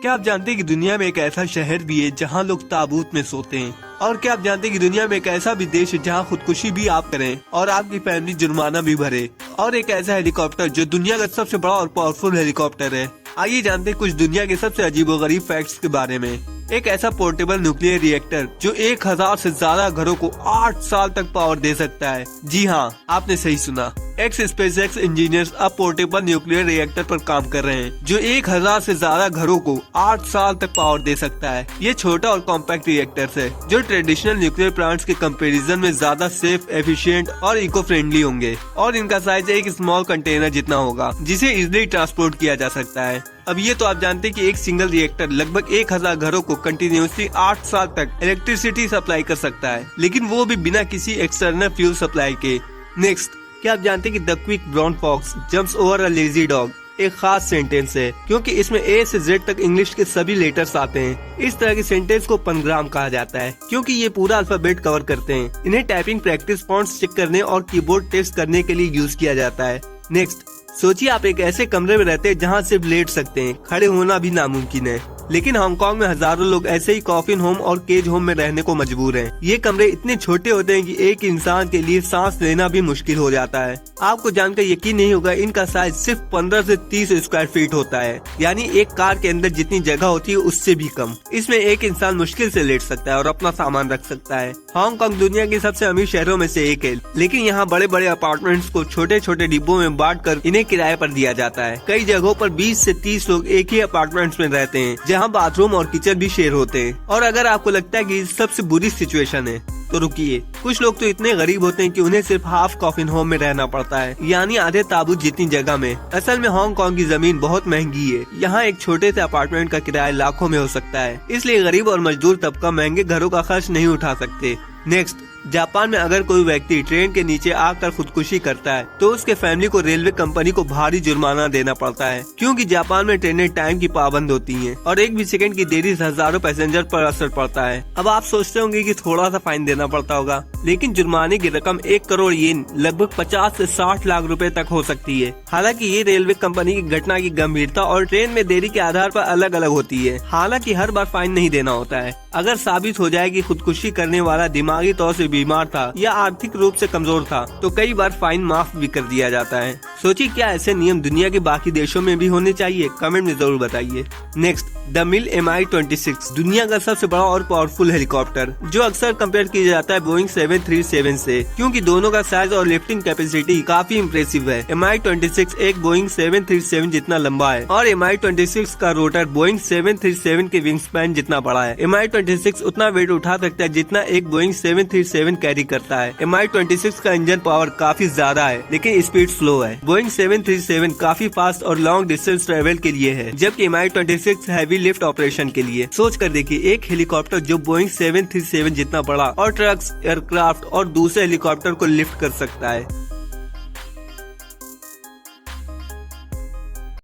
क्या आप जानते हैं कि दुनिया में एक ऐसा शहर भी है जहां लोग ताबूत में सोते हैं? और क्या आप जानते हैं कि दुनिया में एक ऐसा भी देश है जहां खुदकुशी भी आप करें और आपकी फैमिली जुर्माना भी भरे? और एक ऐसा हेलीकॉप्टर जो दुनिया का सबसे बड़ा और पावरफुल हेलीकॉप्टर है। आइए जानते हैं कुछ दुनिया के सबसे अजीबोगरीब फैक्ट्स के बारे में। एक ऐसा पोर्टेबल न्यूक्लियर रिएक्टर जो 1000 से ज्यादा घरों को 8 साल तक पावर दे सकता है। जी हाँ, आपने सही सुना। एक्स स्पेसएक्स इंजीनियर्स अब पोर्टेबल न्यूक्लियर रिएक्टर पर काम कर रहे हैं जो 1000 से ज्यादा घरों को 8 साल तक पावर दे सकता है। ये छोटा और कॉम्पैक्ट रिएक्टर है जो ट्रेडिशनल न्यूक्लियर प्लांट्स के कंपैरिजन में ज्यादा सेफ, एफिशिएंट और इको फ्रेंडली होंगे। और इनका साइज एक स्मॉल कंटेनर जितना होगा जिसे इजिली ट्रांसपोर्ट किया जा सकता है। अब ये तो आप जानते हैं कि एक सिंगल रिएक्टर लगभग 1000 घरों को कंटिन्यूसली 8 साल तक इलेक्ट्रिसिटी सप्लाई कर सकता है, लेकिन वो भी बिना किसी एक्सटर्नल फ्यूल सप्लाई के। नेक्स्ट, क्या आप जानते हैं कि the quick brown fox jumps over a lazy dog एक खास सेंटेंस है क्योंकि इसमें ए से जेड तक इंग्लिश के सभी लेटर्स आते हैं। इस तरह के सेंटेंस को पंग्राम कहा जाता है क्योंकि ये पूरा अल्फाबेट कवर करते हैं। इन्हें टाइपिंग प्रैक्टिस, फॉन्ट्स चेक करने और कीबोर्ड टेस्ट करने के लिए यूज किया जाता है। नेक्स्ट, सोचिए आप एक ऐसे कमरे में रहते हैं जहाँ सिर्फ लेट सकते हैं, खड़े होना भी नामुमकिन है। लेकिन हांगकांग में हजारों लोग ऐसे ही कॉफिन होम और केज होम में रहने को मजबूर हैं। ये कमरे इतने छोटे होते हैं कि एक इंसान के लिए सांस लेना भी मुश्किल हो जाता है। आपको जानकर यकीन नहीं होगा, इनका साइज सिर्फ 15 से 30 स्क्वायर फीट होता है, यानी एक कार के अंदर जितनी जगह होती है उससे भी कम। इसमें एक इंसान मुश्किल से लेट सकता है और अपना सामान रख सकता है। हांगकांग दुनिया के सबसे अमीर शहरों में से एक है, लेकिन यहाँ बड़े बड़े अपार्टमेंट्स को छोटे छोटे डिब्बों में बांटकर इन्हें किराए पर दिया जाता है। कई जगहों पर 20 से 30 लोग एक ही अपार्टमेंट्स में रहते हैं जहाँ बाथरूम और किचन भी शेयर होते हैं। और अगर आपको लगता है कि सबसे बुरी सिचुएशन है तो रुकिए, कुछ लोग तो इतने गरीब होते हैं कि उन्हें सिर्फ हाफ कॉफिन होम में रहना पड़ता है, यानी आधे ताबूत जितनी जगह में। असल में हांगकांग की जमीन बहुत महंगी है। यहाँ एक छोटे से अपार्टमेंट का किराया लाखों में हो सकता है, इसलिए गरीब और मजदूर तबका महंगे घरों का खर्च नहीं उठा सकते। नेक्स्ट, जापान में अगर कोई व्यक्ति ट्रेन के नीचे आकर खुदकुशी करता है तो उसके फैमिली को रेलवे कंपनी को भारी जुर्माना देना पड़ता है क्योंकि जापान में ट्रेनें टाइम की पाबंद होती हैं और एक भी सेकंड की देरी से हजारों पैसेंजर पर असर पड़ता है। अब आप सोचते होंगे कि थोड़ा सा फाइन देना पड़ता होगा, लेकिन जुर्माने की रकम 1 करोड़ येन लगभग 50 से 60 लाख रुपए तक हो सकती है। हालांकि ये रेलवे कंपनी की घटना की गंभीरता और ट्रेन में देरी के आधार पर अलग अलग होती है। हालांकि हर बार फाइन नहीं देना होता है। अगर साबित हो जाए कि खुदकुशी करने वाला दिमागी तौर से बीमार था या आर्थिक रूप से कमजोर था तो कई बार फाइन माफ भी कर दिया जाता है। सोचिए, क्या ऐसे नियम दुनिया के बाकी देशों में भी होने चाहिए? कमेंट में जरूर बताइए। नेक्स्ट, द मिल Mi-26 दुनिया का सबसे बड़ा और पावरफुल हेलीकॉप्टर जो अक्सर कंपेयर किया जाता है बोइंग 737 से क्योंकि दोनों का साइज और लिफ्टिंग कैपेसिटी काफी इम्प्रेसिव है। Mi-26 एक बोइंग 737 जितना लंबा है और Mi-26 का रोटर बोइंग 737 के विंग स्पैन जितना बड़ा है। Mi-26 उतना वेट उठा सकता है जितना एक बोइंग 737 कैरी करता है। Mi-26 का इंजन पावर काफी ज्यादा है लेकिन स्पीड स्लो है। बोइंग 737 काफी फास्ट और लॉन्ग डिस्टेंस ट्रेवल के लिए है, जबकि Mi-26 हैवी लिफ्ट ऑपरेशन के लिए। सोच कर देखिए, एक हेलीकॉप्टर जो बोइंग 737 जितना बड़ा और ट्रक्स, एयरक्राफ्ट और दूसरे हेलीकॉप्टर को लिफ्ट कर सकता है।